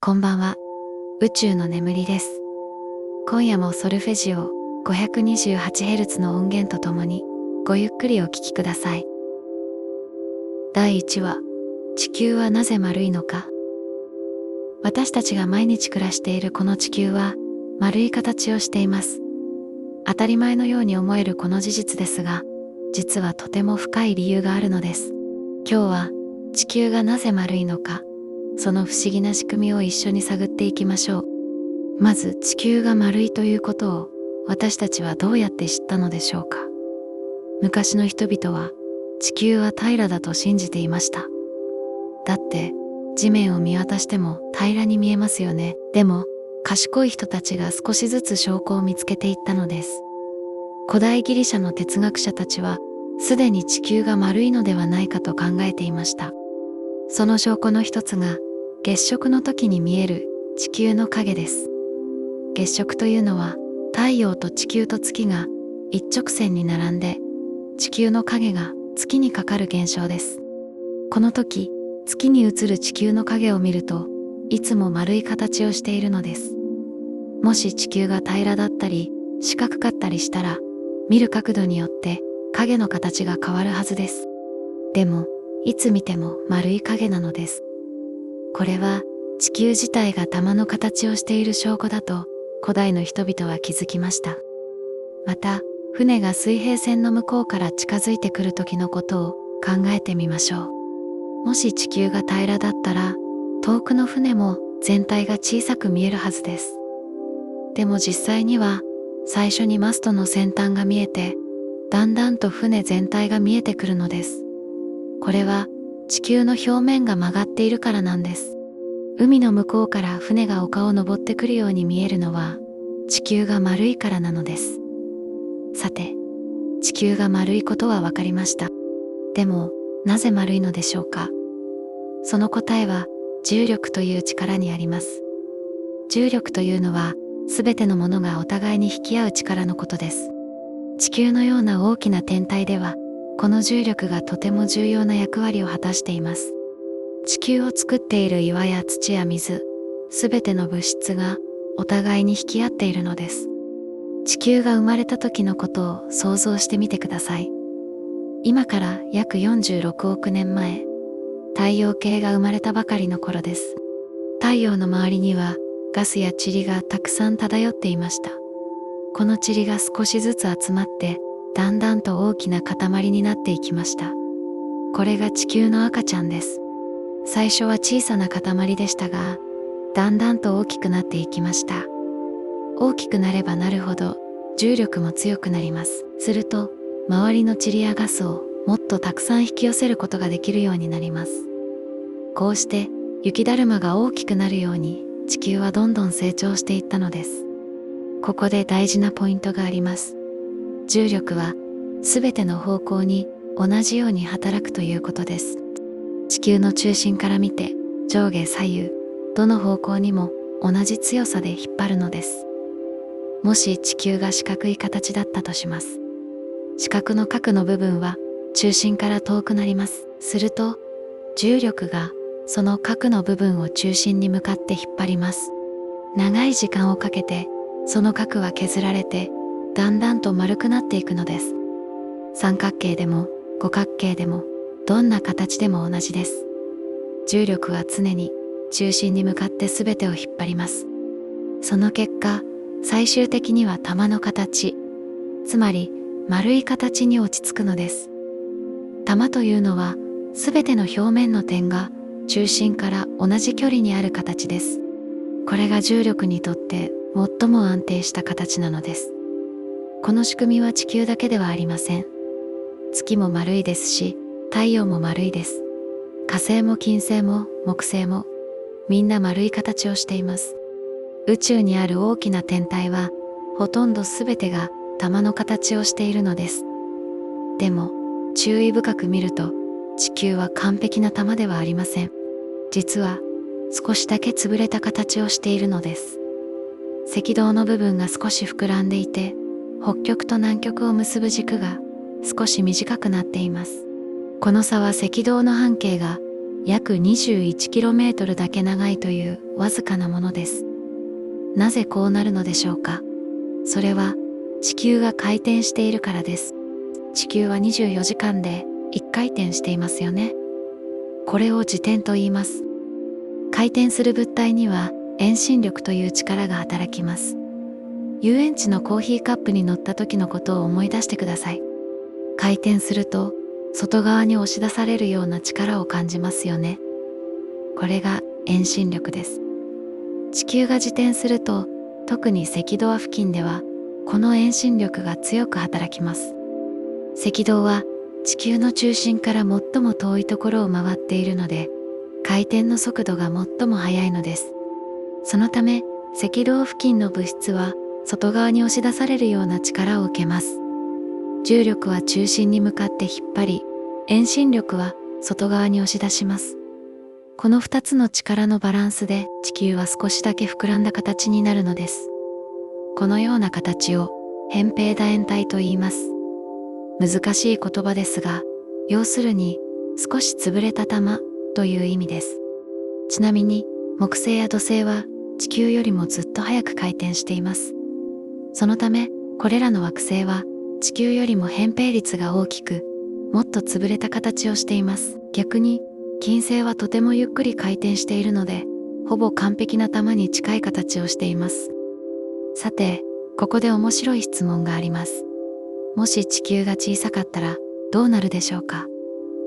こんばんは。宇宙の眠りです。今夜もソルフェジオ 528Hz の音源とともにごゆっくりお聴きください。第1話、地球はなぜ丸いのか。私たちが毎日暮らしているこの地球は丸い形をしています。当たり前のように思えるこの事実ですが、実はとても深い理由があるのです。今日は地球がなぜ丸いのか、その不思議な仕組みを一緒に探っていきましょう。まず地球が丸いということを私たちはどうやって知ったのでしょうか。昔の人々は地球は平らだと信じていました。だって地面を見渡しても平らに見えますよね。でも賢い人たちが少しずつ証拠を見つけていったのです。古代ギリシャの哲学者たちはすでに地球が丸いのではないかと考えていました。その証拠の一つが月食の時に見える地球の影です。月食というのは太陽と地球と月が一直線に並んで地球の影が月にかかる現象です。この時月に映る地球の影を見るといつも丸い形をしているのです。もし地球が平らだったり四角かったりしたら見る角度によって影の形が変わるはずです。でもいつ見ても丸い影なのです。これは地球自体が玉の形をしている証拠だと古代の人々は気づきました。また船が水平線の向こうから近づいてくる時のことを考えてみましょう。もし地球が平らだったら遠くの船も全体が小さく見えるはずです。でも実際には最初にマストの先端が見えてだんだんと船全体が見えてくるのです。これは地球の表面が曲がっているからなんです。海の向こうから船が丘を登ってくるように見えるのは地球が丸いからなのです。さて、地球が丸いことは分かりました。でもなぜ丸いのでしょうか。その答えは重力という力にあります。重力というのはすべてのものがお互いに引き合う力のことです。地球のような大きな天体ではこの重力がとても重要な役割を果たしています。地球を作っている岩や土や水、すべての物質がお互いに引き合っているのです。地球が生まれた時のことを想像してみてください。今から約46億年前、太陽系が生まれたばかりの頃です。太陽の周りにはガスや塵がたくさん漂っていました。この塵が少しずつ集まってだんだんと大きな塊になっていきました。これが地球の赤ちゃんです。最初は小さな塊でしたが、だんだんと大きくなっていきました。大きくなればなるほど重力も強くなります。すると周りの塵やガスをもっとたくさん引き寄せることができるようになります。こうして雪だるまが大きくなるように地球はどんどん成長していったのです。ここで大事なポイントがあります。重力はすべての方向に同じように働くということです。地球の中心から見て上下左右どの方向にも同じ強さで引っ張るのです。もし地球が四角い形だったとします。四角の角の部分は中心から遠くなります。すると重力がその角の部分を中心に向かって引っ張ります。長い時間をかけてその角は削られてだんだんと丸くなっていくのです。三角形でも五角形でもどんな形でも同じです。重力は常に中心に向かって全てを引っ張ります。その結果、最終的には玉の形、つまり丸い形に落ち着くのです。玉というのは全ての表面の点が中心から同じ距離にある形です。これが重力にとって最も安定した形なのです。この仕組みは地球だけではありません。月も丸いですし、太陽も丸いです。火星も金星も木星もみんな丸い形をしています。宇宙にある大きな天体はほとんど全てが玉の形をしているのです。でも注意深く見ると地球は完璧な玉ではありません。実は少しだけ潰れた形をしているのです。赤道の部分が少し膨らんでいて、北極と南極を結ぶ軸が少し短くなっています。この差は赤道の半径が約 21km だけ長いというわずかなものです。なぜこうなるのでしょうか。それは地球が回転しているからです。地球は24時間で1回転していますよね。これを自転と言います。回転する物体には遠心力という力が働きます。遊園地のコーヒーカップに乗った時のことを思い出してください。回転すると外側に押し出されるような力を感じますよね。これが遠心力です。地球が自転すると、特に赤道付近ではこの遠心力が強く働きます。赤道は地球の中心から最も遠いところを回っているので、回転の速度が最も速いのです。そのため赤道付近の物質は外側に押し出されるような力を受けます。重力は中心に向かって引っ張り、遠心力は外側に押し出します。この2つの力のバランスで地球は少しだけ膨らんだ形になるのです。このような形を扁平楕円体と言います。難しい言葉ですが、要するに少し潰れた玉という意味です。ちなみに木星や土星は地球よりもずっと早く回転しています。そのためこれらの惑星は地球よりも扁平率が大きく、もっと潰れた形をしています。逆に金星はとてもゆっくり回転しているので、ほぼ完璧な玉に近い形をしています。さて、ここで面白い質問があります。もし地球が小さかったらどうなるでしょうか。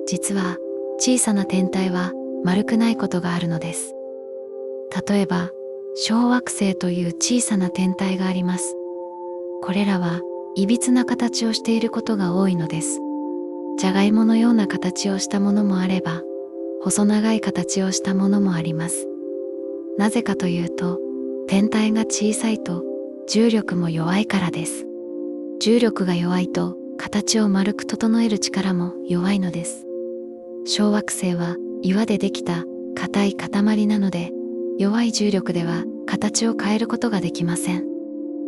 実は小さな天体は丸くないことがあるのです。例えば小惑星という小さな天体があります。これらはいびつな形をしていることが多いのです。じゃがいものような形をしたものもあれば、細長い形をしたものもあります。なぜかというと、天体が小さいと重力も弱いからです。重力が弱いと形を丸く整える力も弱いのです。小惑星は岩でできた硬い塊なので、弱い重力では形を変えることができません。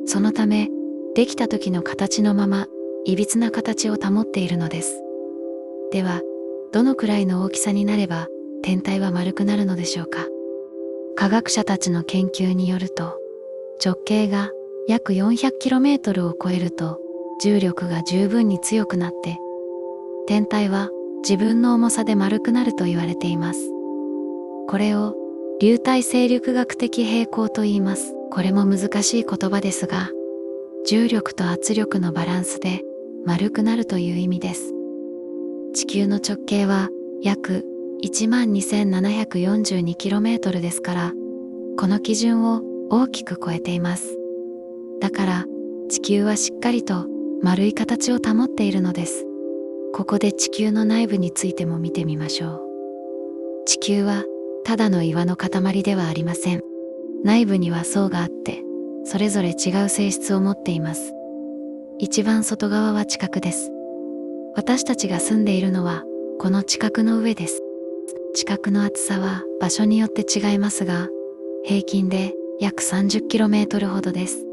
そのため、できた時の形のまま、いびつな形を保っているのです。では、どのくらいの大きさになれば天体は丸くなるのでしょうか。科学者たちの研究によると、直径が約 400km を超えると重力が十分に強くなって、天体は自分の重さで丸くなると言われています。これを流体勢力学的平衡と言います。これも難しい言葉ですが、重力と圧力のバランスで丸くなるという意味です。地球の直径は約 12,742km ですから、この基準を大きく超えています。だから地球はしっかりと丸い形を保っているのです。ここで地球の内部についても見てみましょう。地球はただの岩の塊ではありません。内部には層があって、それぞれ違う性質を持っています。一番外側は地殻です。私たちが住んでいるのはこの地殻の上です。地殻の厚さは場所によって違いますが、平均で約 30km ほどです。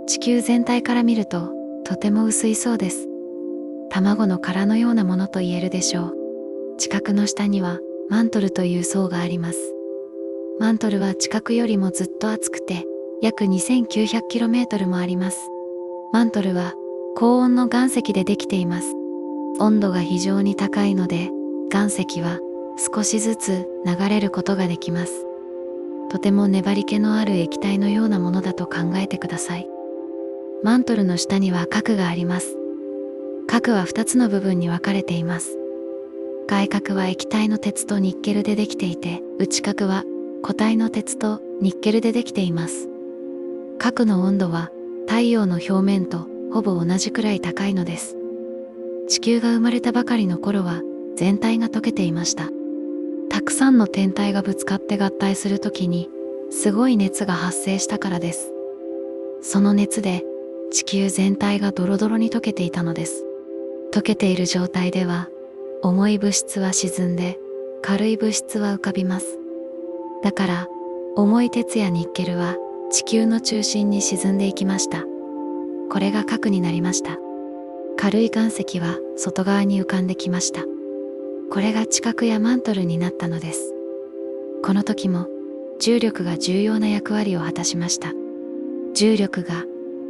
地球全体から見るととても薄いそうです。卵の殻のようなものと言えるでしょう。地殻の下にはマントルという層があります。マントルは地殻よりもずっと厚くて約 2900km もあります。マントルは高温の岩石でできています。温度が非常に高いので、岩石は少しずつ流れることができます。とても粘り気のある液体のようなものだと考えてください。マントルの下には核があります。核は2つの部分に分かれています。外核は液体の鉄とニッケルでできていて、内核は固体の鉄とニッケルでできています。核の温度は太陽の表面とほぼ同じくらい高いのです。地球が生まれたばかりの頃は全体が溶けていました。たくさんの天体がぶつかって合体するときにすごい熱が発生したからです。その熱で地球全体がドロドロに溶けていたのです。溶けている状態では重い物質は沈んで軽い物質は浮かびます。だから重い鉄やニッケルは地球の中心に沈んでいきました。これが核になりました。軽い岩石は外側に浮かんできました。これが地殻やマントルになったのです。この時も重力が重要な役割を果たしました。重力が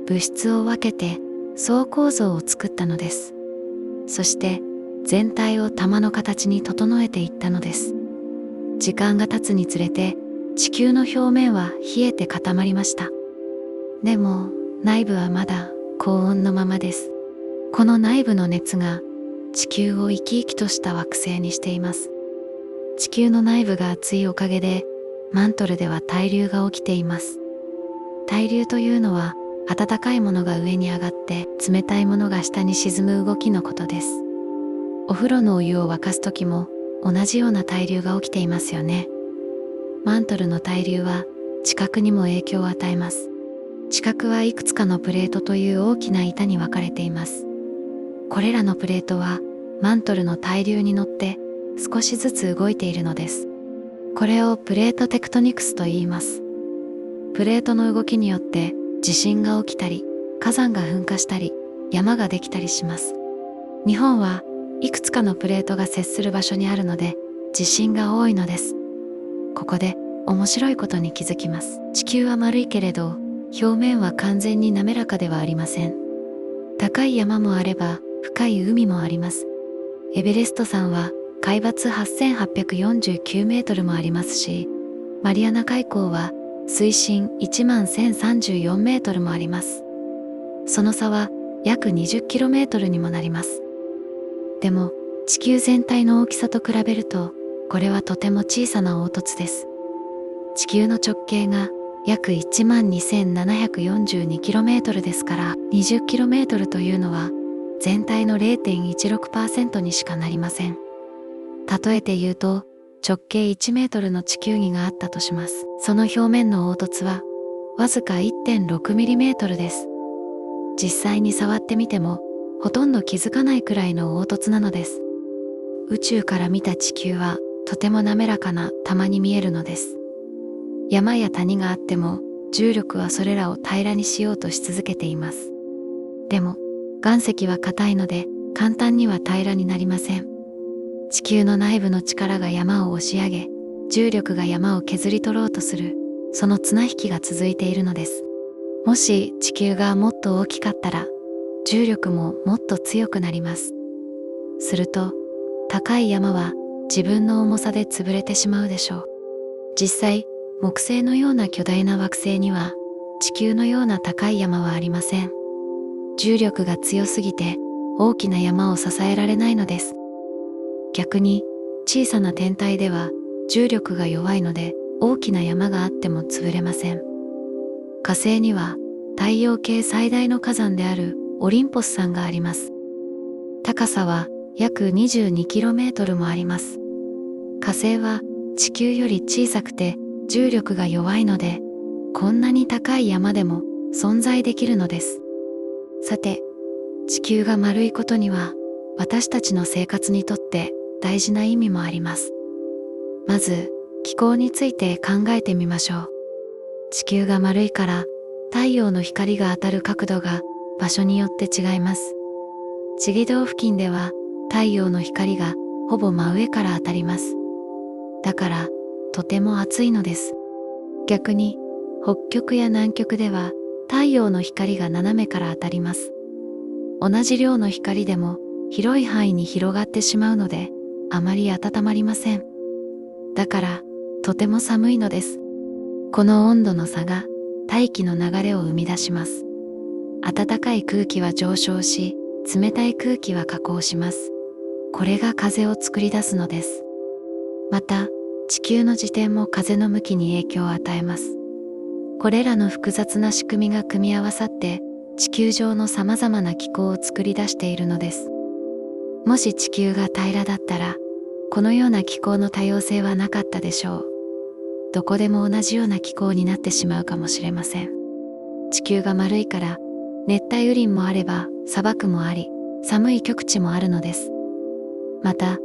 物質を分けて層構造を作ったのです。そして全体を玉の形に整えていったのです。時間が経つにつれて地球の表面は冷えて固まりました。でも内部はまだ高温のままです。この内部の熱が地球を生き生きとした惑星にしています。地球の内部が熱いおかげでマントルでは対流が起きています。対流というのは温かいものが上に上がって冷たいものが下に沈む動きのことです。お風呂のお湯を沸かす時も同じような対流が起きていますよね。マントルの対流は地殻にも影響を与えます。地殻はいくつかのプレートという大きな板に分かれています。これらのプレートはマントルの対流に乗って少しずつ動いているのです。これをプレートテクトニクスと言います。プレートの動きによって地震が起きたり、火山が噴火したり、山ができたりします。日本はいくつかのプレートが接する場所にあるので地震が多いのです。ここで面白いことに気づきます。地球は丸いけれど表面は完全に滑らかではありません。高い山もあれば深い海もあります。エベレスト山は海抜8849メートルもありますし、マリアナ海溝は水深11034メートルもあります。その差は約20キロメートルにもなります。でも地球全体の大きさと比べるとこれはとても小さな凹凸です。地球の直径が約12742キロメートルですから20キロメートルというのは全体の 0.16% にしかなりません。例えて言うと直径1メートルの地球儀があったとします。その表面の凹凸はわずか 1.6 ミリメートルです。実際に触ってみてもほとんど気づかないくらいの凹凸なのです。宇宙から見た地球はとても滑らかな玉に見えるのです。山や谷があっても重力はそれらを平らにしようとし続けています。でも岩石は硬いので簡単には平らになりません。地球の内部の力が山を押し上げ、重力が山を削り取ろうとする、その綱引きが続いているのです。もし地球がもっと大きかったら重力ももっと強くなります。すると高い山は自分の重さで潰れてしまうでしょう。実際木星のような巨大な惑星には地球のような高い山はありません。重力が強すぎて大きな山を支えられないのです。逆に小さな天体では重力が弱いので大きな山があっても潰れません。火星には太陽系最大の火山であるオリンポス山があります。高さは約 22km もあります。火星は地球より小さくて重力が弱いのでこんなに高い山でも存在できるのです。さて、地球が丸いことには私たちの生活にとって大事な意味もあります。まず気候について考えてみましょう。地球が丸いから太陽の光が当たる角度が場所によって違います。チゲ道付近では太陽の光がほぼ真上から当たります。だからとても暑いのです。逆に北極や南極では太陽の光が斜めから当たります。同じ量の光でも広い範囲に広がってしまうのであまり温まりません。だからとても寒いのです。この温度の差が大気の流れを生み出します。暖かい空気は上昇し、冷たい空気は下降します。これが風を作り出すのです。また、地球の自転も風の向きに影響を与えます。これらの複雑な仕組みが組み合わさって地球上の様々な気候を作り出しているのです。もし地球が平らだったらこのような気候の多様性はなかったでしょう。どこでも同じような気候になってしまうかもしれません。地球が丸いから熱帯雨林もあれば砂漠もあり寒い極地もあるのです。また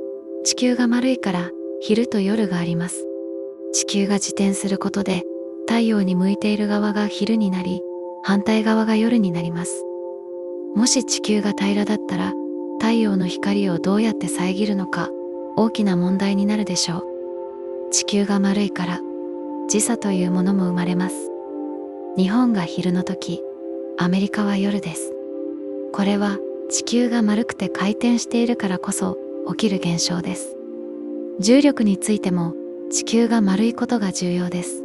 地球が丸いから昼と夜があります。地球が自転することで太陽に向いている側が昼になり反対側が夜になります。もし地球が平らだったら太陽の光をどうやって遮るのか、大きな問題になるでしょう。地球が丸いから時差というものも生まれます。日本が昼の時、アメリカは夜です。これは地球が丸くて回転しているからこそ起きる現象です。重力についても地球が丸いことが重要です。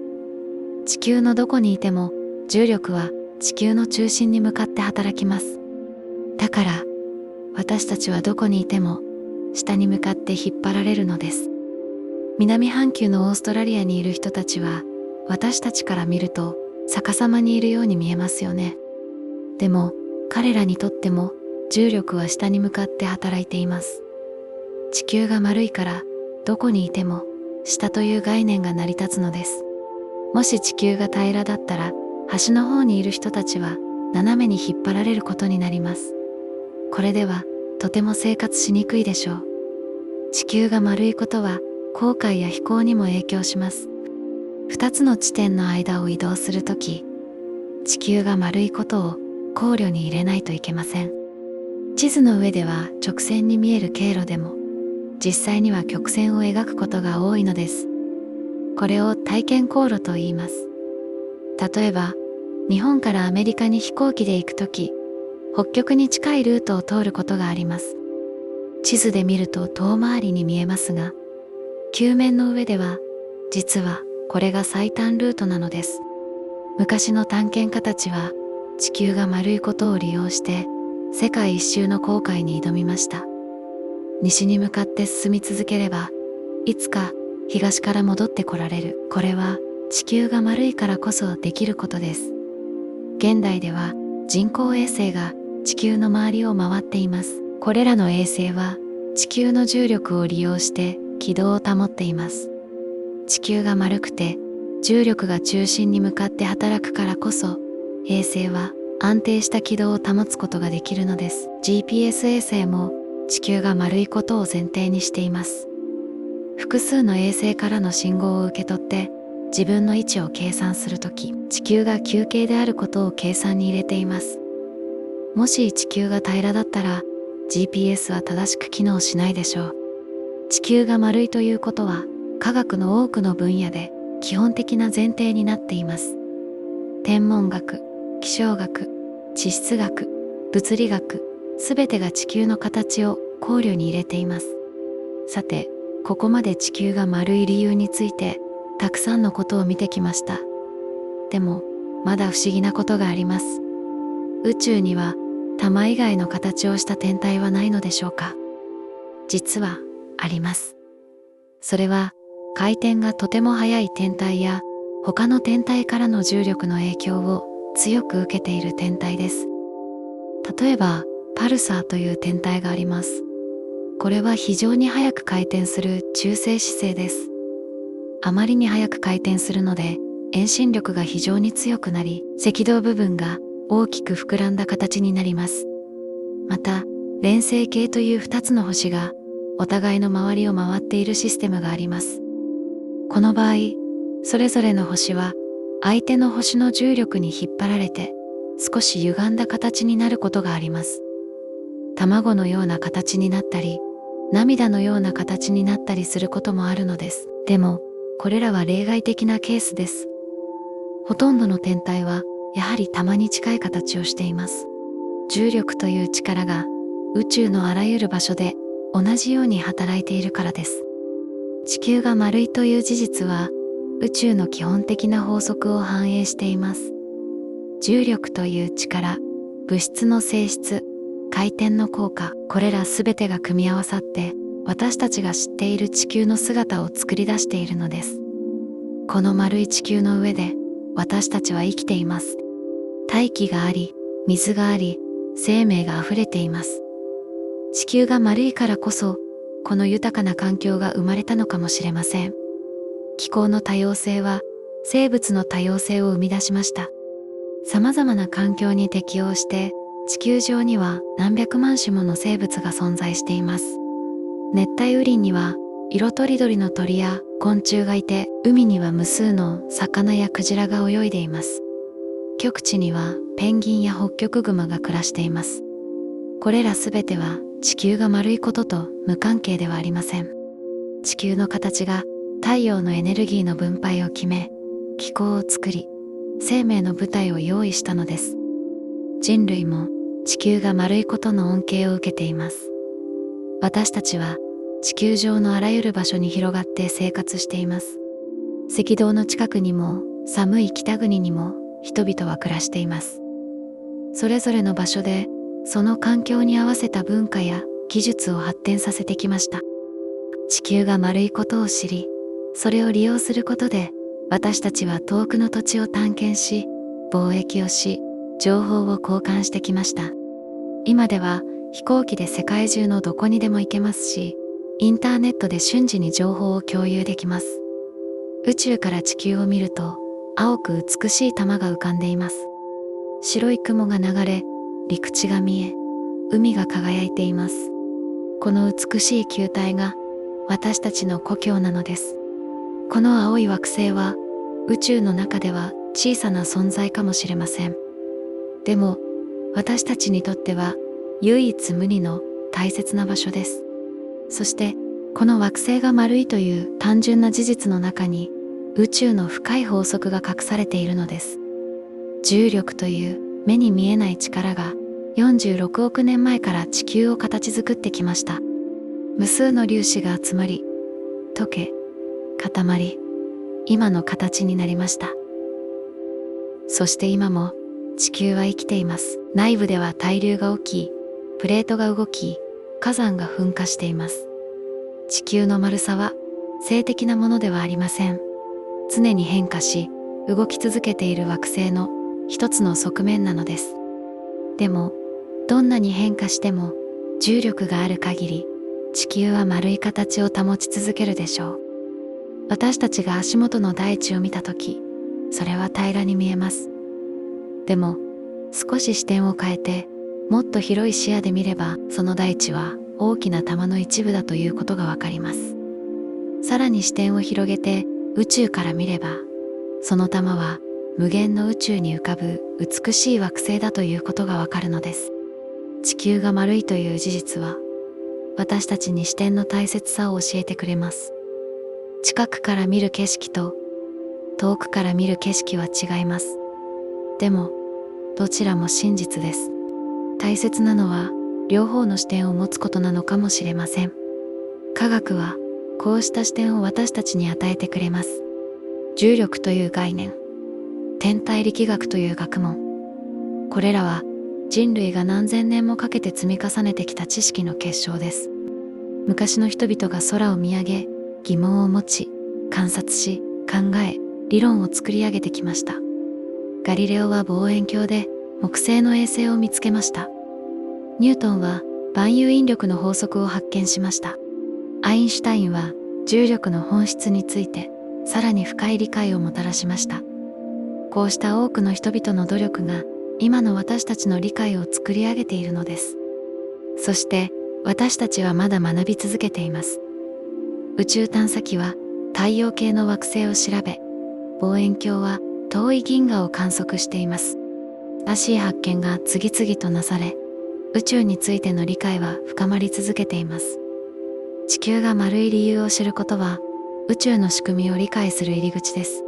地球のどこにいても重力は地球の中心に向かって働きます。だから私たちはどこにいても下に向かって引っ張られるのです。南半球のオーストラリアにいる人たちは私たちから見ると逆さまにいるように見えますよね。でも彼らにとっても重力は下に向かって働いています。地球が丸いからどこにいても下という概念が成り立つのです。もし地球が平らだったら端の方にいる人たちは斜めに引っ張られることになります。これではとても生活しにくいでしょう。地球が丸いことは航海や飛行にも影響します。2つの地点の間を移動するとき、地球が丸いことを考慮に入れないといけません。地図の上では直線に見える経路でも、実際には曲線を描くことが多いのです。これを体験航路と言います。例えば、日本からアメリカに飛行機で行くとき、北極に近いルートを通ることがあります。地図で見ると遠回りに見えますが、球面の上では、実はこれが最短ルートなのです。昔の探検家たちは、地球が丸いことを利用して、世界一周の航海に挑みました。西に向かって進み続ければ、いつか東から戻ってこられる。これは地球が丸いからこそできることです。現代では人工衛星が地球の周りを回っています。これらの衛星は地球の重力を利用して軌道を保っています。地球が丸くて重力が中心に向かって働くからこそ、衛星は安定した軌道を保つことができるのです。GPS 衛星も地球が丸いことを前提にしています。複数の衛星からの信号を受け取って自分の位置を計算するとき、地球が球形であることを計算に入れています。もし地球が平らだったら GPS は正しく機能しないでしょう。地球が丸いということは科学の多くの分野で基本的な前提になっています。天文学、気象学、地質学、物理学、すべてが地球の形を考慮に入れています。さて、ここまで地球が丸い理由についてたくさんのことを見てきました。でも、まだ不思議なことがあります。宇宙には玉以外の形をした天体はないのでしょうか？実はあります。それは回転がとても速い天体や他の天体からの重力の影響を強く受けている天体です。例えば、パルサーという天体があります。これは非常に速く回転する中性子星です。あまりに速く回転するので、遠心力が非常に強くなり、赤道部分が大きく膨らんだ形になります。また、連星系という2つの星がお互いの周りを回っているシステムがあります。この場合、それぞれの星は相手の星の重力に引っ張られて少し歪んだ形になることがあります。卵のような形になったり、涙のような形になったりすることもあるのです。でも、これらは例外的なケースです。ほとんどの天体はやはり玉に近い形をしています。重力という力が宇宙のあらゆる場所で同じように働いているからです。地球が丸いという事実は宇宙の基本的な法則を反映しています。重力という力、物質の性質、回転の効果、これらすべてが組み合わさって私たちが知っている地球の姿を作り出しているのです。この丸い地球の上で私たちは生きています。大気があり、水があり、生命があふれています。地球が丸いからこそ、この豊かな環境が生まれたのかもしれません。気候の多様性は生物の多様性を生み出しました。様々な環境に適応して地球上には何百万種もの生物が存在しています。熱帯雨林には色とりどりの鳥や昆虫がいて、海には無数の魚やクジラが泳いでいます。極地にはペンギンやホッキョクグマが暮らしています。これらすべては地球が丸いことと無関係ではありません。地球の形が太陽のエネルギーの分配を決め、気候を作り、生命の舞台を用意したのです。人類も地球が丸いことの恩恵を受けています。私たちは地球上のあらゆる場所に広がって生活しています。赤道の近くにも寒い北国にも人々は暮らしています。それぞれの場所でその環境に合わせた文化や技術を発展させてきました。地球が丸いことを知り、それを利用することで私たちは遠くの土地を探検し、貿易をし、情報を交換してきました。今では飛行機で世界中のどこにでも行けますし、インターネットで瞬時に情報を共有できます。宇宙から地球を見ると、青く美しい玉が浮かんでいます。白い雲が流れ、陸地が見え、海が輝いています。この美しい球体が私たちの故郷なのです。この青い惑星は宇宙の中では小さな存在かもしれません。でも私たちにとっては唯一無二の大切な場所です。そしてこの惑星が丸いという単純な事実の中に宇宙の深い法則が隠されているのです。重力という目に見えない力が46億年前から地球を形作ってきました。無数の粒子が集まり、溶け、固まり、今の形になりました。そして今も地球は生きています。内部では対流が起き、プレートが動き、火山が噴火しています。地球の丸さは静的なものではありません。常に変化し、動き続けている惑星の一つの側面なのです。でも、どんなに変化しても重力がある限り、地球は丸い形を保ち続けるでしょう。私たちが足元の大地を見たとき、それは平らに見えます。でも、少し視点を変えて、もっと広い視野で見れば、その大地は大きな玉の一部だということがわかります。さらに視点を広げて宇宙から見れば、その玉は無限の宇宙に浮かぶ美しい惑星だということがわかるのです。地球が丸いという事実は、私たちに視点の大切さを教えてくれます。近くから見る景色と遠くから見る景色は違います。でも、どちらも真実です。大切なのは両方の視点を持つことなのかもしれません。科学はこうした視点を私たちに与えてくれます。重力という概念、天体力学という学問、これらは人類が何千年もかけて積み重ねてきた知識の結晶です。昔の人々が空を見上げ、疑問を持ち、観察し、考え、理論を作り上げてきました。ガリレオは望遠鏡で木星の衛星を見つけました。ニュートンは万有引力の法則を発見しました。アインシュタインは重力の本質についてさらに深い理解をもたらしました。こうした多くの人々の努力が今の私たちの理解を作り上げているのです。そして私たちはまだ学び続けています。宇宙探査機は太陽系の惑星を調べ、望遠鏡は遠い銀河を観測しています。新しい発見が次々となされ、宇宙についての理解は深まり続けています。地球が丸い理由を知ることは、宇宙の仕組みを理解する入り口です。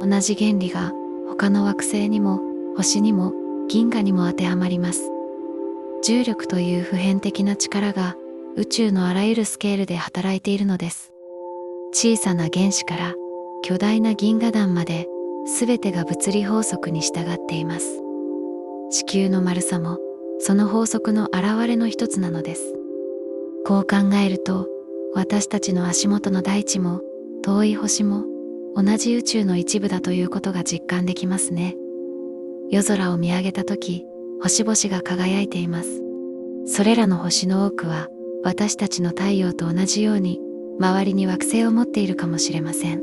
同じ原理が他の惑星にも星にも銀河にも当てはまります。重力という普遍的な力が宇宙のあらゆるスケールで働いているのです。小さな原子から巨大な銀河団まで、全てが物理法則に従っています。地球の丸さもその法則の表れの一つなのです。こう考えると、私たちの足元の大地も遠い星も同じ宇宙の一部だということが実感できますね。夜空を見上げたとき、星々が輝いています。それらの星の多くは私たちの太陽と同じように周りに惑星を持っているかもしれません。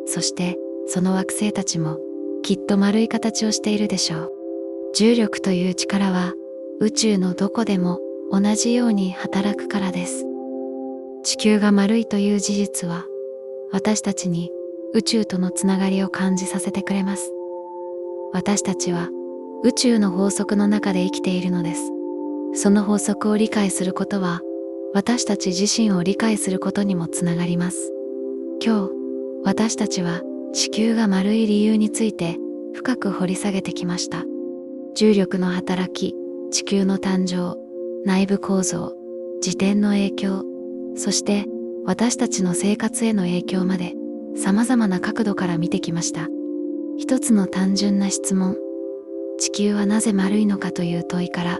そしてその惑星たちもきっと丸い形をしているでしょう。重力という力は宇宙のどこでも同じように働くからです。地球が丸いという事実は私たちに宇宙とのつながりを感じさせてくれます。私たちは宇宙の法則の中で生きているのです。その法則を理解することは私たち自身を理解することにもつながります。今日、私たちは地球が丸い理由について深く掘り下げてきました。重力の働き、地球の誕生、内部構造、自転の影響、そして私たちの生活への影響まで様々な角度から見てきました。一つの単純な質問、地球はなぜ丸いのかという問いから、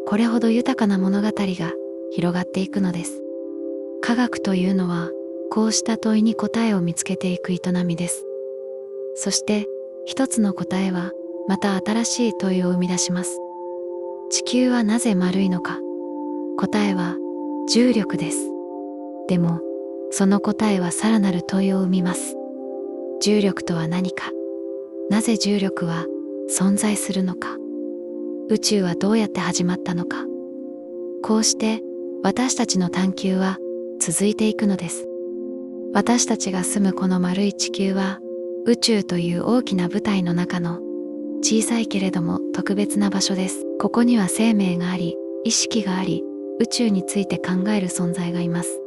これほど豊かな物語が広がっていくのです。科学というのは、こうした問いに答えを見つけていく営みです。そして、一つの答えは、また新しい問いを生み出します。地球はなぜ丸いのか。答えは、重力です。でも、その答えはさらなる問いを生みます。重力とは何か。なぜ重力は存在するのか。宇宙はどうやって始まったのか。こうして私たちの探求は続いていくのです。私たちが住むこの丸い地球は宇宙という大きな舞台の中の小さいけれども特別な場所です。ここには生命があり、意識があり、宇宙について考える存在がいます。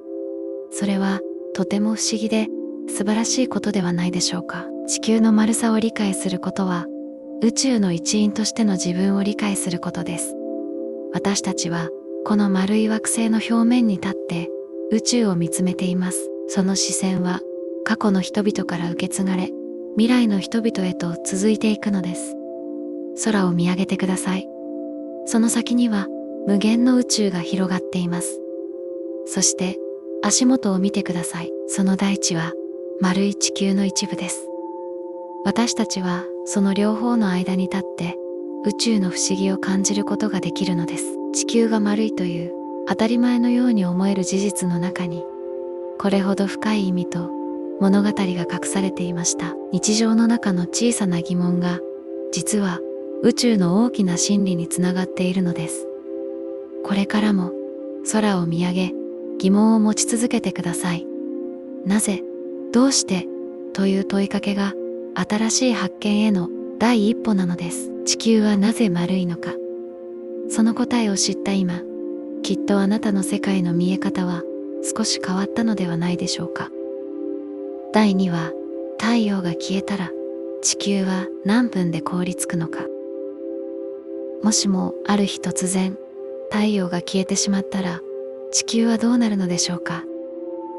それはとても不思議で素晴らしいことではないでしょうか。地球の丸さを理解することは宇宙の一員としての自分を理解することです。私たちはこの丸い惑星の表面に立って宇宙を見つめています。その視線は過去の人々から受け継がれ、未来の人々へと続いていくのです。空を見上げてください。その先には無限の宇宙が広がっています。そして足元を見てください。その大地は丸い地球の一部です。私たちはその両方の間に立って宇宙の不思議を感じることができるのです。地球が丸いという当たり前のように思える事実の中に、これほど深い意味と物語が隠されていました。日常の中の小さな疑問が、実は宇宙の大きな真理につながっているのです。これからも空を見上げ、疑問を持ち続けてください。なぜ、どうしてという問いかけが新しい発見への第一歩なのです。地球はなぜ丸いのか。その答えを知った今、きっとあなたの世界の見え方は少し変わったのではないでしょうか。第2は、太陽が消えたら地球は何分で凍りつくのか。もしもある日突然、太陽が消えてしまったら地球はどうなるのでしょうか。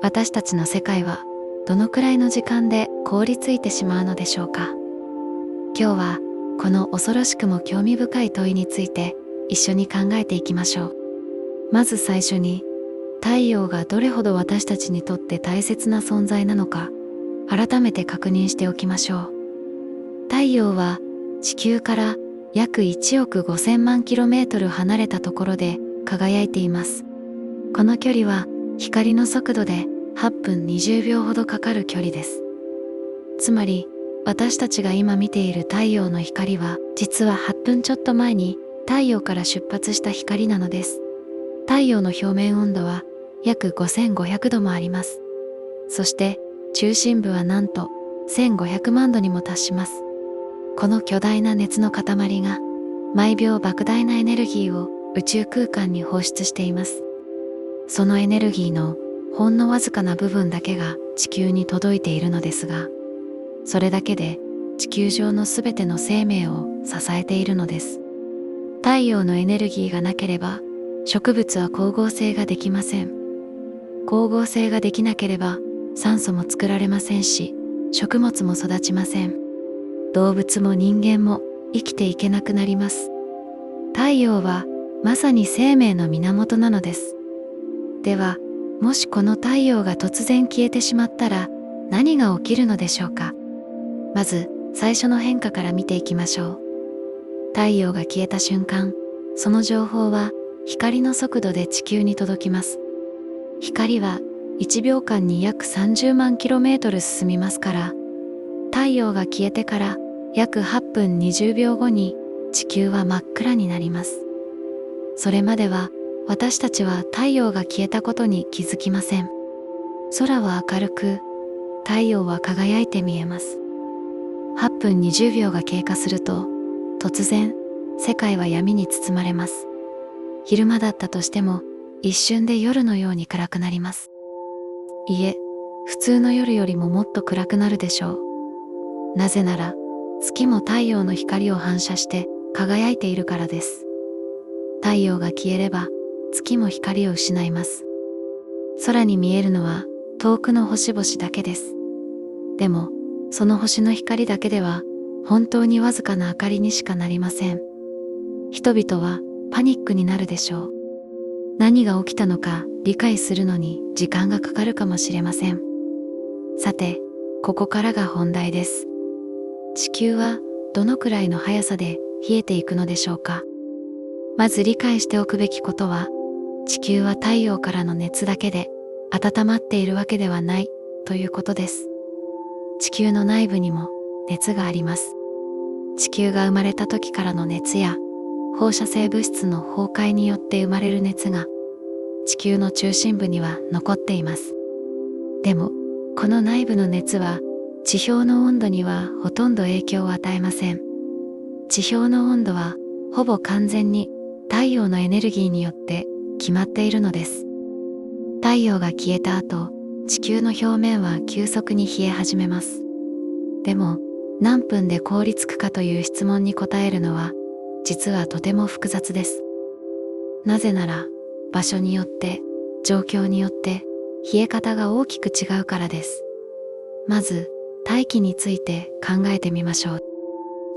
私たちの世界はどのくらいの時間で凍りついてしまうのでしょうか。今日はこの恐ろしくも興味深い問いについて一緒に考えていきましょう。まず最初に、太陽がどれほど私たちにとって大切な存在なのか改めて確認しておきましょう。太陽は地球から約1億5000万キロメートル離れたところで輝いています。この距離は光の速度で8分20秒ほどかかる距離です。つまり私たちが今見ている太陽の光は実は8分ちょっと前に太陽から出発した光なのです。太陽の表面温度は約5500度もあります。そして中心部はなんと1500万度にも達します。この巨大な熱の塊が毎秒莫大なエネルギーを宇宙空間に放出しています。そのエネルギーのほんのわずかな部分だけが地球に届いているのですが、それだけで地球上のすべての生命を支えているのです。太陽のエネルギーがなければ植物は光合成ができません。光合成ができなければ酸素も作られませんし、食物も育ちません。動物も人間も生きていけなくなります。太陽はまさに生命の源なのです。では、もしこの太陽が突然消えてしまったら何が起きるのでしょうか。まず最初の変化から見ていきましょう。太陽が消えた瞬間、その情報は光の速度で地球に届きます。光は1秒間に約30万キロメートル進みますから、太陽が消えてから約8分20秒後に地球は真っ暗になります。それまでは私たちは太陽が消えたことに気づきません。空は明るく、太陽は輝いて見えます。8分20秒が経過すると、突然世界は闇に包まれます。昼間だったとしても一瞬で夜のように暗くなります。いえ、普通の夜よりももっと暗くなるでしょう。なぜなら、月も太陽の光を反射して輝いているからです。太陽が消えれば、月も光を失います。空に見えるのは遠くの星々だけです。でも、その星の光だけでは、本当にわずかな明かりにしかなりません。人々はパニックになるでしょう。何が起きたのか理解するのに時間がかかるかもしれません。さて、ここからが本題です。地球はどのくらいの速さで冷えていくのでしょうか。まず理解しておくべきことは、地球は太陽からの熱だけで温まっているわけではないということです。地球の内部にも熱があります。地球が生まれた時からの熱や放射性物質の崩壊によって生まれる熱が地球の中心部には残っています。でも、この内部の熱は地表の温度にはほとんど影響を与えません。地表の温度はほぼ完全に太陽のエネルギーによって決まっているのです。太陽が消えた後、地球の表面は急速に冷え始めます。でも、何分で凍りつくかという質問に答えるのは、実はとても複雑です。なぜなら、場所によって、状況によって、冷え方が大きく違うからです。まず、大気について考えてみましょう。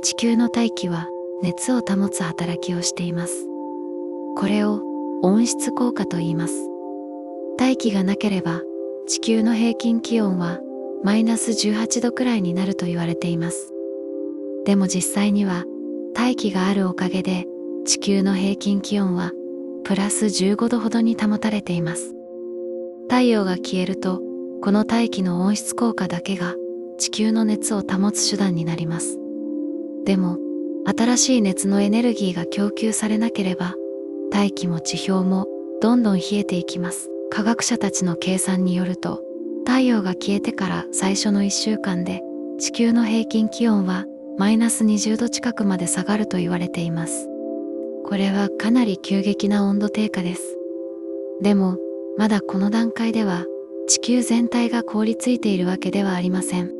地球の大気は熱を保つ働きをしています。これを温室効果と言います。大気がなければ、地球の平均気温はマイナス18度くらいになると言われています。でも実際には、大気があるおかげで地球の平均気温はプラス15度ほどに保たれています。太陽が消えると、この大気の温室効果だけが地球の熱を保つ手段になります。でも、新しい熱のエネルギーが供給されなければ、大気も地表もどんどん冷えていきます。科学者たちの計算によると、太陽が消えてから最初の1週間で地球の平均気温はマイナス20度近くまで下がると言われています。これはかなり急激な温度低下です。でも、まだこの段階では地球全体が凍りついているわけではありません。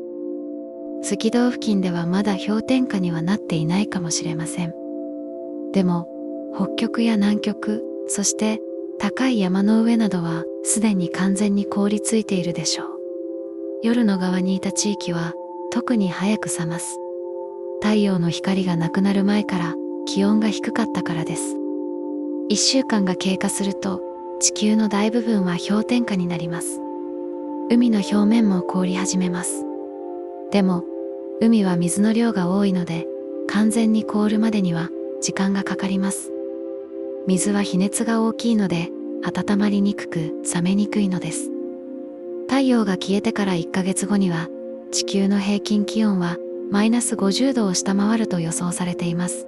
赤道付近ではまだ氷点下にはなっていないかもしれません。でも、北極や南極、そして高い山の上などはすでに完全に凍りついているでしょう。夜の側にいた地域は特に早く冷ます。太陽の光がなくなる前から気温が低かったからです。1週間が経過すると地球の大部分は氷点下になります。海の表面も凍り始めます。でも、海は水の量が多いので完全に凍るまでには時間がかかります。水は比熱が大きいので温まりにくく冷めにくいのです。太陽が消えてから1ヶ月後には地球の平均気温はマイナス50度を下回ると予想されています。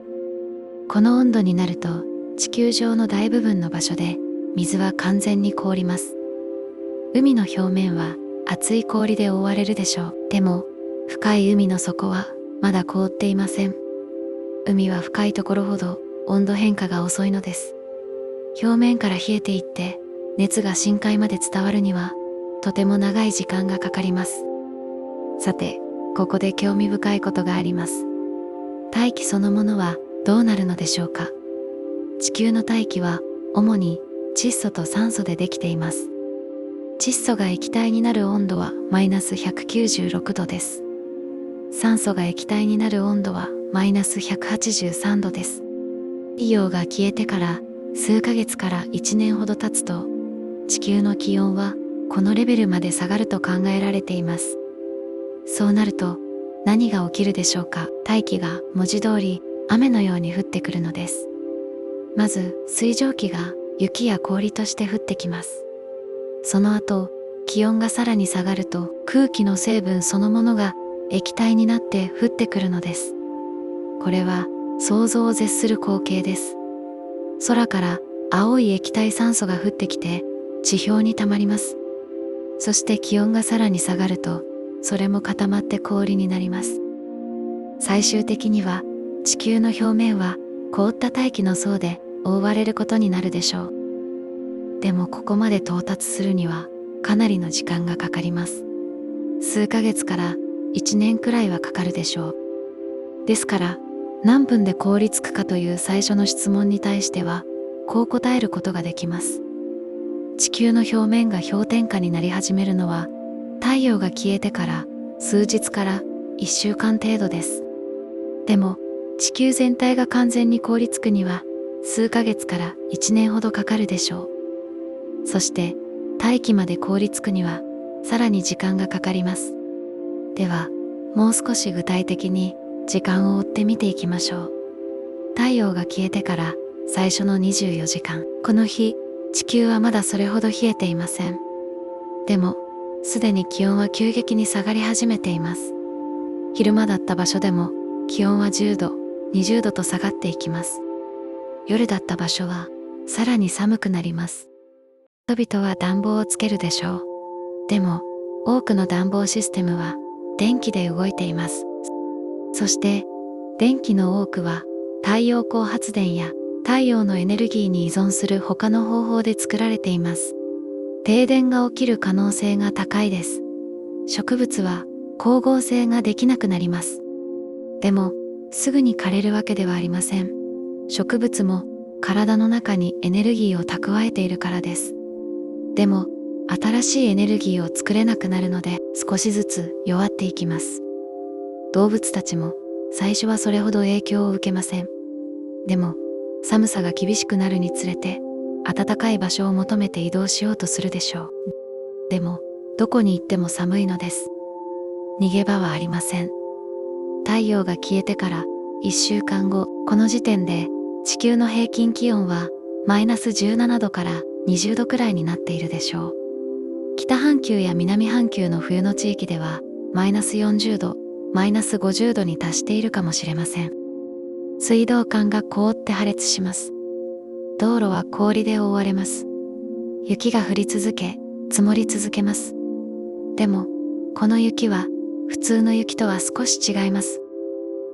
この温度になると地球上の大部分の場所で水は完全に凍ります。海の表面は厚い氷で覆われるでしょう。でも深い海の底はまだ凍っていません。海は深いところほど温度変化が遅いのです。表面から冷えていって熱が深海まで伝わるにはとても長い時間がかかります。さて、ここで興味深いことがあります。大気そのものはどうなるのでしょうか。地球の大気は主に窒素と酸素でできています。窒素が液体になる温度はマイナス196度です。酸素が液体になる温度はマイナス183度です。太陽が消えてから数ヶ月から1年ほど経つと、地球の気温はこのレベルまで下がると考えられています。そうなると何が起きるでしょうか。大気が文字通り雨のように降ってくるのです。まず水蒸気が雪や氷として降ってきます。その後、気温がさらに下がると空気の成分そのものが液体になって降ってくるのです。これは想像を絶する光景です。空から青い液体酸素が降ってきて地表にたまります。そして気温がさらに下がるとそれも固まって氷になります。最終的には地球の表面は凍った大気の層で覆われることになるでしょう。でもここまで到達するにはかなりの時間がかかります。数ヶ月から1年くらいはかかるでしょう。ですから何分で凍りつくかという最初の質問に対してはこう答えることができます。地球の表面が氷点下になり始めるのは太陽が消えてから数日から1週間程度です。でも地球全体が完全に凍りつくには数ヶ月から1年ほどかかるでしょう。そして大気まで凍りつくにはさらに時間がかかります。ではもう少し具体的に時間を追って見ていきましょう。太陽が消えてから最初の24時間。この日、地球はまだそれほど冷えていません。でも、すでに気温は急激に下がり始めています。昼間だった場所でも気温は10度、20度と下がっていきます。夜だった場所はさらに寒くなります。人々は暖房をつけるでしょう。でも、多くの暖房システムは電気で動いています。そして電気の多くは太陽光発電や太陽のエネルギーに依存する他の方法で作られています。停電が起きる可能性が高いです。植物は光合成ができなくなります。でもすぐに枯れるわけではありません。植物も体の中にエネルギーを蓄えているからです。でも新しいエネルギーを作れなくなるので少しずつ弱っていきます。動物たちも最初はそれほど影響を受けません。でも寒さが厳しくなるにつれて暖かい場所を求めて移動しようとするでしょう。でもどこに行っても寒いのです。逃げ場はありません。太陽が消えてから1週間後、この時点で地球の平均気温はマイナス17度から20度くらいになっているでしょう。北半球や南半球の冬の地域ではマイナス40度、マイナス50度に達しているかもしれません。水道管が凍って破裂します。道路は氷で覆われます。雪が降り続け、積もり続けます。でも、この雪は普通の雪とは少し違います。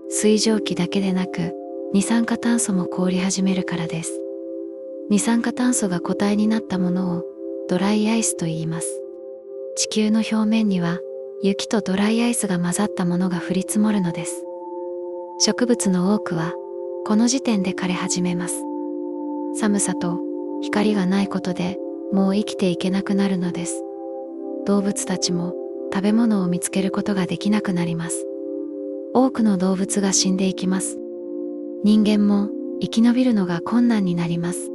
水蒸気だけでなく、二酸化炭素も凍り始めるからです。二酸化炭素が固体になったものをドライアイスと言います。地球の表面には雪とドライアイスが混ざったものが降り積もるのです。植物の多くはこの時点で枯れ始めます。寒さと光がないことでもう生きていけなくなるのです。動物たちも食べ物を見つけることができなくなります。多くの動物が死んでいきます。人間も生き延びるのが困難になります。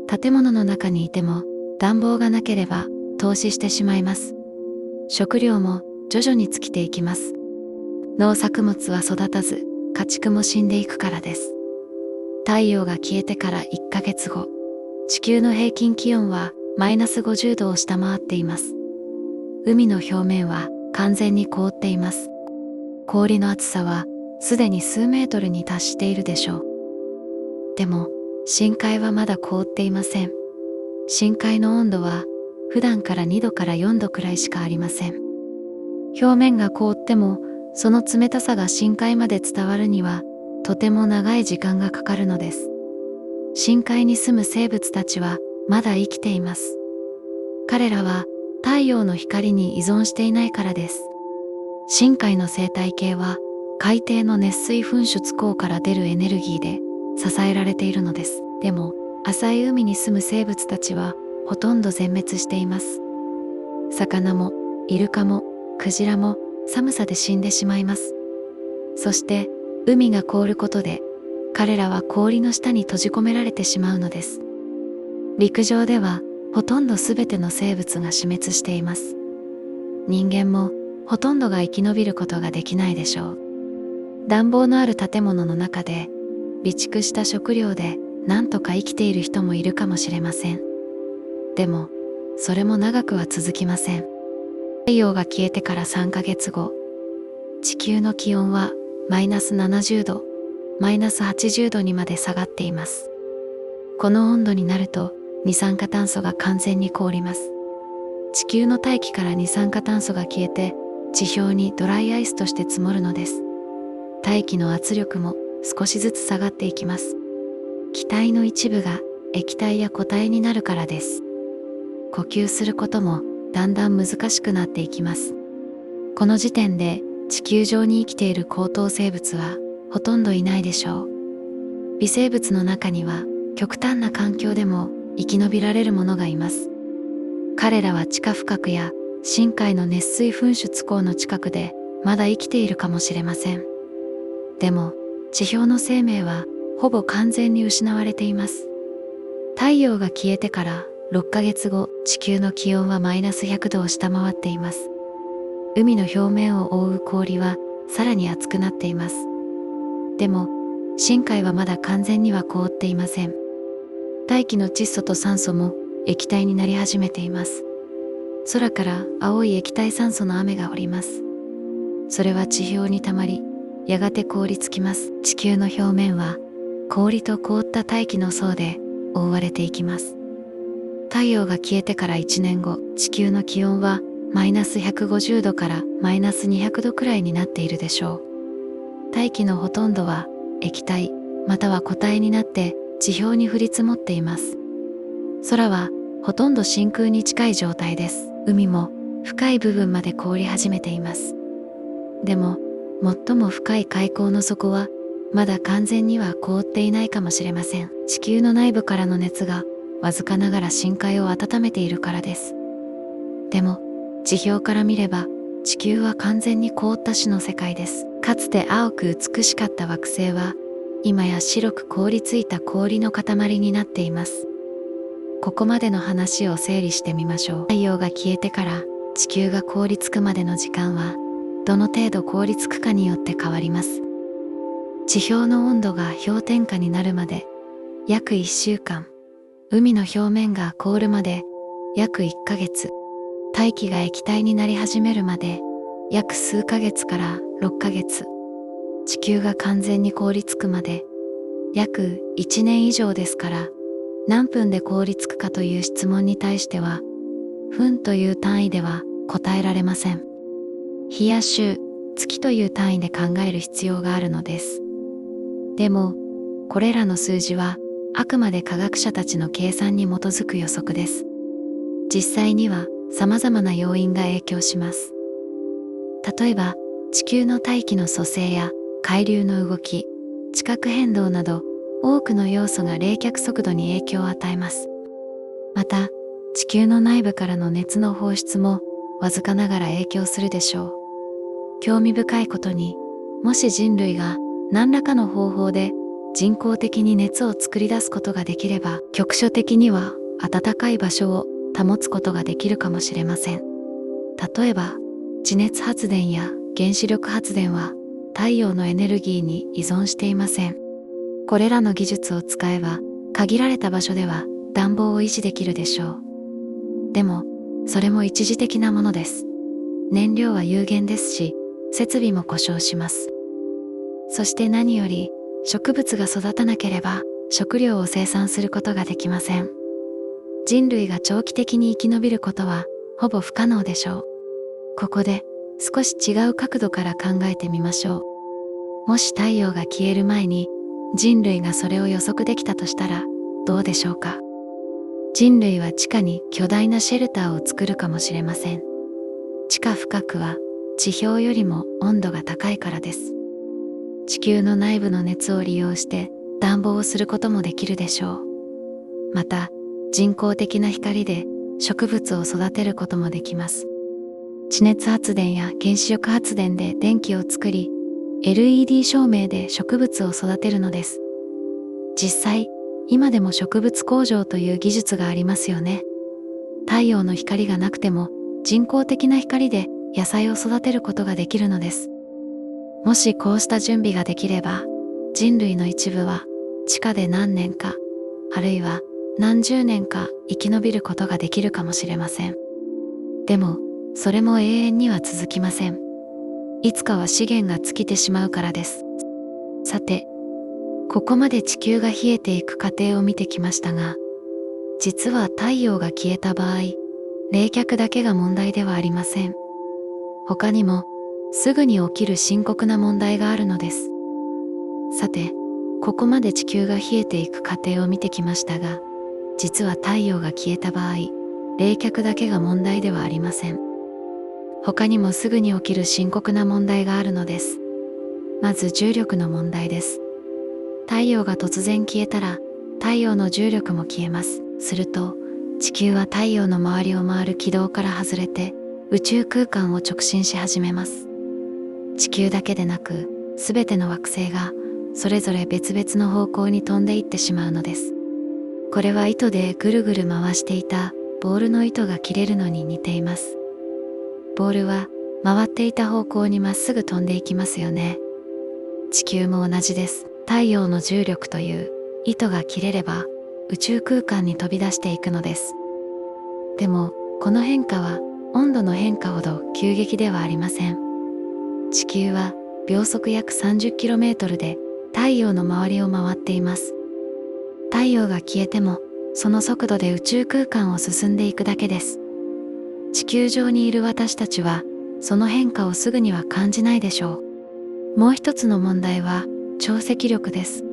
建物の中にいても暖房がなければ凍死してしまいます。食料も徐々に尽きていきます。農作物は育たず、家畜も死んでいくからです。太陽が消えてから1ヶ月後、地球の平均気温はマイナス50度を下回っています。海の表面は完全に凍っています。氷の厚さはすでに数メートルに達しているでしょう。でも深海はまだ凍っていません。深海の温度は普段から2度から4度くらいしかありません。表面が凍ってもその冷たさが深海まで伝わるにはとても長い時間がかかるのです。深海に住む生物たちはまだ生きています。彼らは太陽の光に依存していないからです。深海の生態系は海底の熱水噴出口から出るエネルギーで支えられているのです。でも浅い海に住む生物たちはほとんど全滅しています。魚もイルカもクジラも寒さで死んでしまいます。そして海が凍ることで彼らは氷の下に閉じ込められてしまうのです。陸上ではほとんどすべての生物が死滅しています。人間もほとんどが生き延びることができないでしょう。暖房のある建物の中で備蓄した食料で何とか生きている人もいるかもしれません。でもそれも長くは続きません。太陽が消えてから3ヶ月後、地球の気温はマイナス70度、マイナス80度にまで下がっています。この温度になると二酸化炭素が完全に凍ります。地球の大気から二酸化炭素が消えて地表にドライアイスとして積もるのです。大気の圧力も少しずつ下がっていきます。気体の一部が液体や固体になるからです。呼吸することもだんだん難しくなっていきます。この時点で地球上に生きている高等生物はほとんどいないでしょう。微生物の中には極端な環境でも生き延びられるものがいます。彼らは地下深くや深海の熱水噴出口の近くでまだ生きているかもしれません。でも地表の生命はほぼ完全に失われています。太陽が消えてから6ヶ月後、地球の気温はマイナス100度を下回っています。海の表面を覆う氷はさらに熱くなっています。でも深海はまだ完全には凍っていません。大気の窒素と酸素も液体になり始めています。空から青い液体酸素の雨が降ります。それは地表にたまり、やがて凍りつきます。地球の表面は氷と凍った大気の層で覆われていきます。太陽が消えてから1年後、地球の気温はマイナス150度からマイナス200度くらいになっているでしょう。大気のほとんどは液体または固体になって地表に降り積もっています。空はほとんど真空に近い状態です。海も深い部分まで凍り始めています。でも最も深い海溝の底はまだ完全には凍っていないかもしれません。地球の内部からの熱がわずかながら深海を温めているからです。でも地表から見れば地球は完全に凍った死の世界です。かつて青く美しかった惑星は今や白く凍りついた氷の塊になっています。ここまでの話を整理してみましょう。太陽が消えてから地球が凍りつくまでの時間はどの程度凍りつくかによって変わります。地表の温度が氷点下になるまで約1週間、海の表面が凍るまで約1ヶ月、大気が液体になり始めるまで約数ヶ月から6ヶ月、地球が完全に凍りつくまで約1年以上ですから、何分で凍りつくかという質問に対しては分という単位では答えられません。日や週、月という単位で考える必要があるのです。でもこれらの数字はあくまで科学者たちの計算に基づく予測です。実際には様々な要因が影響します。例えば地球の大気の組成や海流の動き、地殻変動など多くの要素が冷却速度に影響を与えます。また地球の内部からの熱の放出もわずかながら影響するでしょう。興味深いことに、もし人類が何らかの方法で人工的に熱を作り出すことができれば、局所的には暖かい場所を保つことができるかもしれません。例えば地熱発電や原子力発電は太陽のエネルギーに依存していません。これらの技術を使えば限られた場所では暖房を維持できるでしょう。でもそれも一時的なものです。燃料は有限ですし、設備も故障します。そして何より植物が育たなければ食料を生産することができません。人類が長期的に生き延びることはほぼ不可能でしょう。ここで少し違う角度から考えてみましょう。もし太陽が消える前に人類がそれを予測できたとしたらどうでしょうか。人類は地下に巨大なシェルターを作るかもしれません。地下深くは地表よりも温度が高いからです。地球の内部の熱を利用して暖房をすることもできるでしょう。また人工的な光で植物を育てることもできます。地熱発電や原子力発電で電気を作り、LED 照明で植物を育てるのです。実際、今でも植物工場という技術がありますよね。太陽の光がなくても人工的な光で野菜を育てることができるのです。もしこうした準備ができれば、人類の一部は地下で何年か、あるいは何十年か生き延びることができるかもしれません。でも、それも永遠には続きません。いつかは資源が尽きてしまうからです。さて、ここまで地球が冷えていく過程を見てきましたが、実は太陽が消えた場合、冷却だけが問題ではありません。他にも、すぐに起きる深刻な問題があるのです。さて、ここまで地球が冷えていく過程を見てきましたが、実は太陽が消えた場合、冷却だけが問題ではありません。他にもすぐに起きる深刻な問題があるのです。まず重力の問題です。太陽が突然消えたら、太陽の重力も消えます。すると、地球は太陽の周りを回る軌道から外れて、宇宙空間を直進し始めます。地球だけでなく、すべての惑星が、それぞれ別々の方向に飛んでいってしまうのです。これは糸でぐるぐる回していたボールの糸が切れるのに似ています。ボールは回っていた方向にまっすぐ飛んでいきますよね。地球も同じです。太陽の重力という糸が切れれば宇宙空間に飛び出していくのです。でもこの変化は温度の変化ほど急激ではありません。地球は秒速約 30km で太陽の周りを回っています。太陽が消えてもその速度で宇宙空間を進んでいくだけです。地球上にいる私たちはその変化をすぐには感じないでしょう。もう一つの問題は潮汐力です。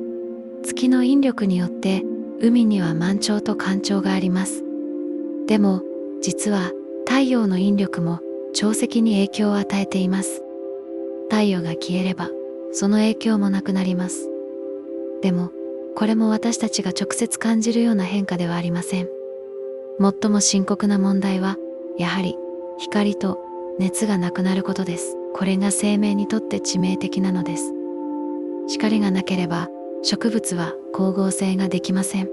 月の引力によって海には満潮と干潮があります。でも実は太陽の引力も潮汐に影響を与えています。太陽が消えればその影響もなくなります。でもこれも私たちが直接感じるような変化ではありません。最も深刻な問題はやはり光と熱がなくなることです。これが生命にとって致命的なのです。光がなければ植物は光合成ができません。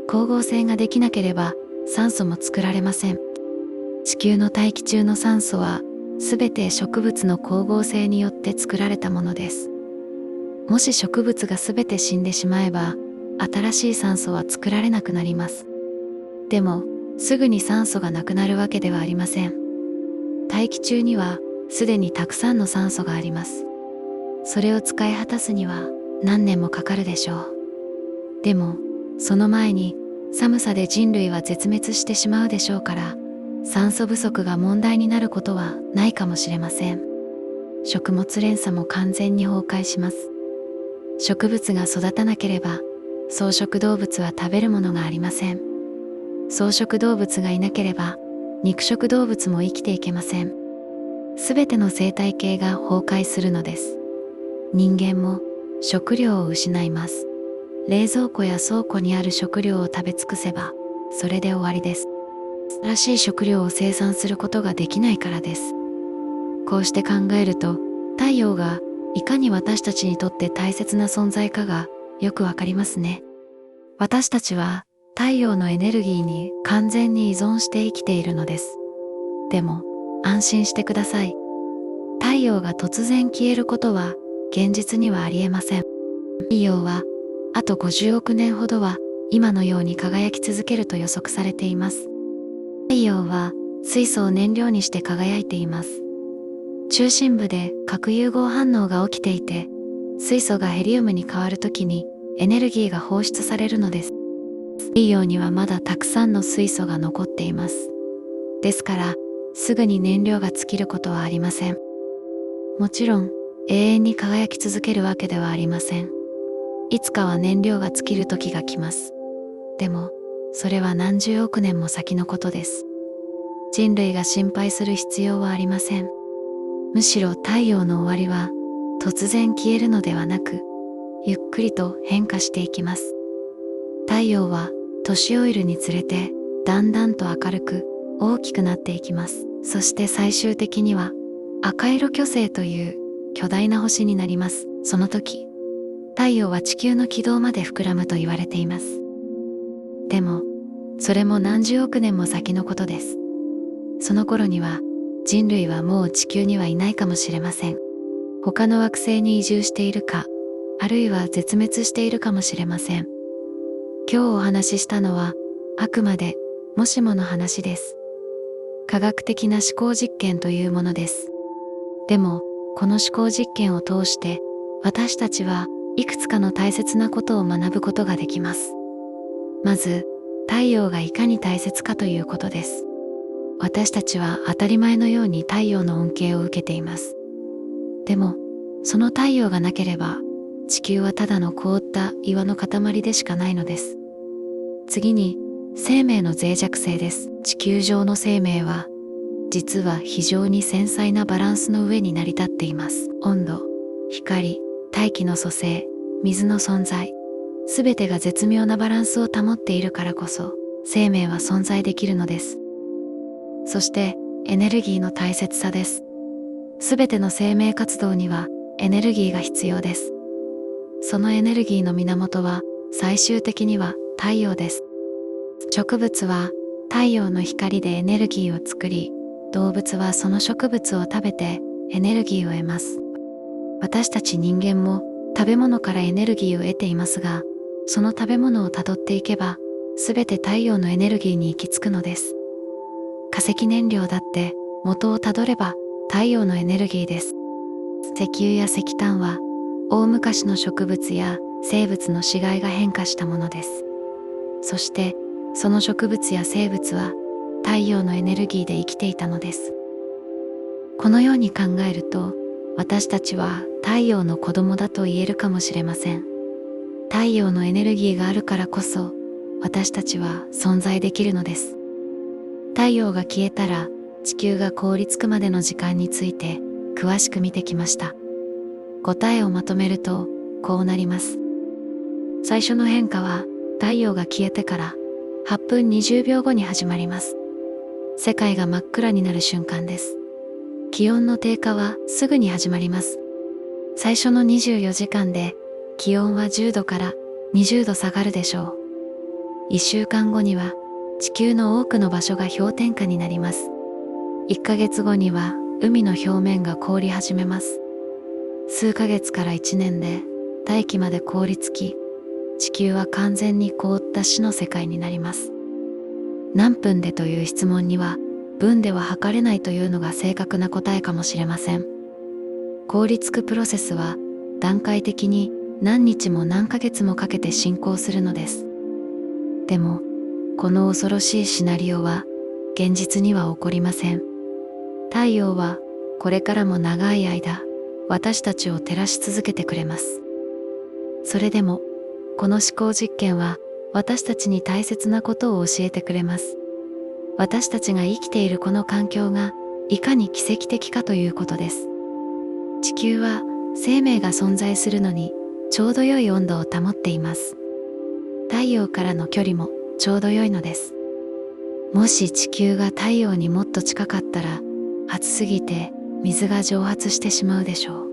光合成ができなければ酸素も作られません。地球の大気中の酸素はすべて植物の光合成によって作られたものです。もし植物がすべて死んでしまえば新しい酸素は作られなくなります。でもすぐに酸素がなくなるわけではありません。大気中にはすでにたくさんの酸素があります。それを使い果たすには何年もかかるでしょう。でもその前に寒さで人類は絶滅してしまうでしょうから、酸素不足が問題になることはないかもしれません。食物連鎖も完全に崩壊します。植物が育たなければ草食動物は食べるものがありません。草食動物がいなければ肉食動物も生きていけません。すべての生態系が崩壊するのです。人間も食料を失います。冷蔵庫や倉庫にある食料を食べ尽くせばそれで終わりです。新しい食料を生産することができないからです。こうして考えると太陽がいかに私たちにとって大切な存在かがよくわかりますね。私たちは太陽のエネルギーに完全に依存して生きているのです。でも安心してください。太陽が突然消えることは現実にはありえません。太陽はあと50億年ほどは今のように輝き続けると予測されています。太陽は水素を燃料にして輝いています。中心部で核融合反応が起きていて、水素がヘリウムに変わるときにエネルギーが放出されるのです。太陽にはまだたくさんの水素が残っています。ですから、すぐに燃料が尽きることはありません。もちろん、永遠に輝き続けるわけではありません。いつかは燃料が尽きる時が来ます。でも、それは何十億年も先のことです。人類が心配する必要はありません。むしろ太陽の終わりは突然消えるのではなく、ゆっくりと変化していきます。太陽は年老いるにつれてだんだんと明るく大きくなっていきます。そして最終的には赤色巨星という巨大な星になります。その時、太陽は地球の軌道まで膨らむと言われています。でも、それも何十億年も先のことです。その頃には人類はもう地球にはいないかもしれません。他の惑星に移住しているか、あるいは絶滅しているかもしれません。今日お話ししたのはあくまでもしもの話です。科学的な思考実験というものです。でもこの思考実験を通して私たちはいくつかの大切なことを学ぶことができます。まず太陽がいかに大切かということです。私たちは当たり前のように太陽の恩恵を受けています。でもその太陽がなければ地球はただの凍った岩の塊でしかないのです。次に生命の脆弱性です。地球上の生命は実は非常に繊細なバランスの上に成り立っています。温度、光、大気の組成、水の存在、すべてが絶妙なバランスを保っているからこそ生命は存在できるのです。そしてエネルギーの大切さです。すべての生命活動にはエネルギーが必要です。そのエネルギーの源は最終的には太陽です。植物は太陽の光でエネルギーを作り、動物はその植物を食べてエネルギーを得ます。私たち人間も食べ物からエネルギーを得ていますが、その食べ物をたどっていけば、すべて太陽のエネルギーに行き着くのです。化石燃料だって元をたどれば太陽のエネルギーです。石油や石炭は大昔の植物や生物の死骸が変化したものです。そしてその植物や生物は太陽のエネルギーで生きていたのです。このように考えると、私たちは太陽の子供だと言えるかもしれません。太陽のエネルギーがあるからこそ、私たちは存在できるのです。太陽が消えたら、地球が凍りつくまでの時間について詳しく見てきました。答えをまとめると、こうなります。最初の変化は、太陽が消えてから8分20秒後に始まります。世界が真っ暗になる瞬間です。気温の低下はすぐに始まります。最初の24時間で気温は10度から20度下がるでしょう。1週間後には地球の多くの場所が氷点下になります。1ヶ月後には海の表面が凍り始めます。数ヶ月から1年で大気まで凍りつき、地球は完全に凍った死の世界になります。何分でという質問には、分では測れないというのが正確な答えかもしれません。凍りつくプロセスは段階的に何日も何ヶ月もかけて進行するのです。でも、この恐ろしいシナリオは現実には起こりません。太陽はこれからも長い間、私たちを照らし続けてくれます。それでも、この思考実験は私たちに大切なことを教えてくれます。私たちが生きているこの環境がいかに奇跡的かということです。地球は生命が存在するのにちょうど良い温度を保っています。太陽からの距離もちょうど良いのです。もし地球が太陽にもっと近かったら、暑すぎて水が蒸発してしまうでしょ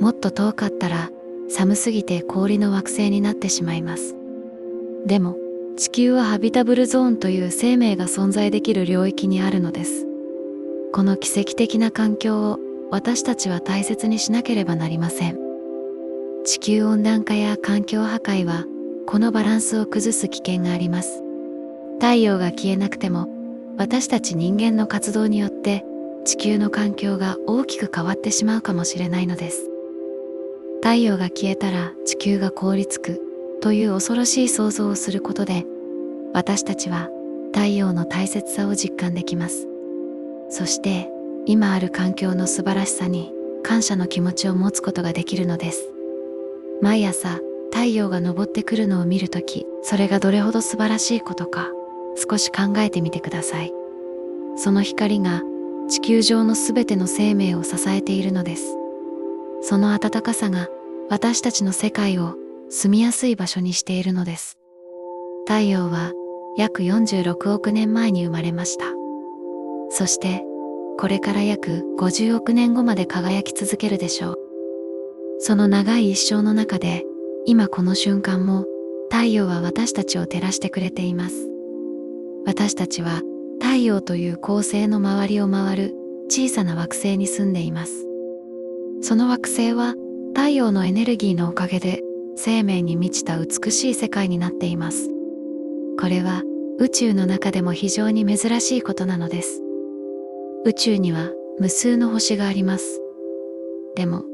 う。もっと遠かったら寒すぎて氷の惑星になってしまいます。でも、地球はハビタブルゾーンという生命が存在できる領域にあるのです。この奇跡的な環境を私たちは大切にしなければなりません。地球温暖化や環境破壊は、このバランスを崩す危険があります。太陽が消えなくても、私たち人間の活動によって地球の環境が大きく変わってしまうかもしれないのです。太陽が消えたら地球が凍りつくという恐ろしい想像をすることで、私たちは太陽の大切さを実感できます。そして今ある環境の素晴らしさに感謝の気持ちを持つことができるのです。毎朝太陽が昇ってくるのを見るとき、それがどれほど素晴らしいことか少し考えてみてください。その光が地球上のすべての生命を支えているのです。その暖かさが私たちの世界を住みやすい場所にしているのです。太陽は約46億年前に生まれました。そしてこれから約50億年後まで輝き続けるでしょう。その長い一生の中で、今この瞬間も太陽は私たちを照らしてくれています。私たちは太陽という恒星の周りを回る小さな惑星に住んでいます。その惑星は太陽のエネルギーのおかげで生命に満ちた美しい世界になっています。これは宇宙の中でも非常に珍しいことなのです。宇宙には無数の星があります。でも、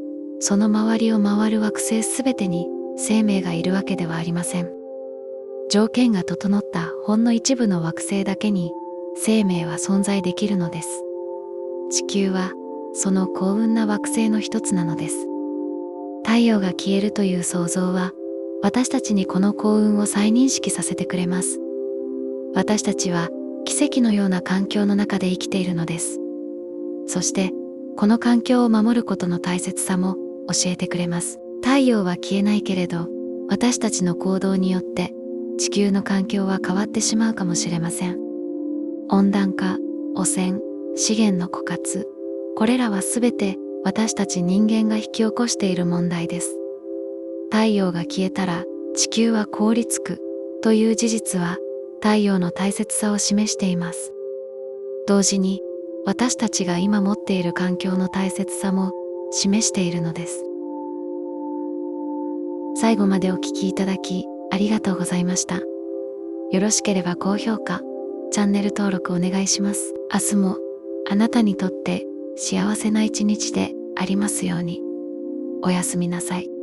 その周りを回る惑星すべてに生命がいるわけではありません。条件が整ったほんの一部の惑星だけに生命は存在できるのです。地球はその幸運な惑星の一つなのです。太陽が消えるという想像は、私たちにこの幸運を再認識させてくれます。私たちは奇跡のような環境の中で生きているのです。そしてこの環境を守ることの大切さも教えてくれます。太陽は消えないけれど、私たちの行動によって地球の環境は変わってしまうかもしれません。温暖化、汚染、資源の枯渇、これらはすべて私たち人間が引き起こしている問題です。太陽が消えたら地球は凍りつくという事実は太陽の大切さを示しています。同時に私たちが今持っている環境の大切さも示しているのです。最後までお聞きいただきありがとうございました。よろしければ高評価、チャンネル登録お願いします。明日もあなたにとって幸せな一日でありますように。おやすみなさい。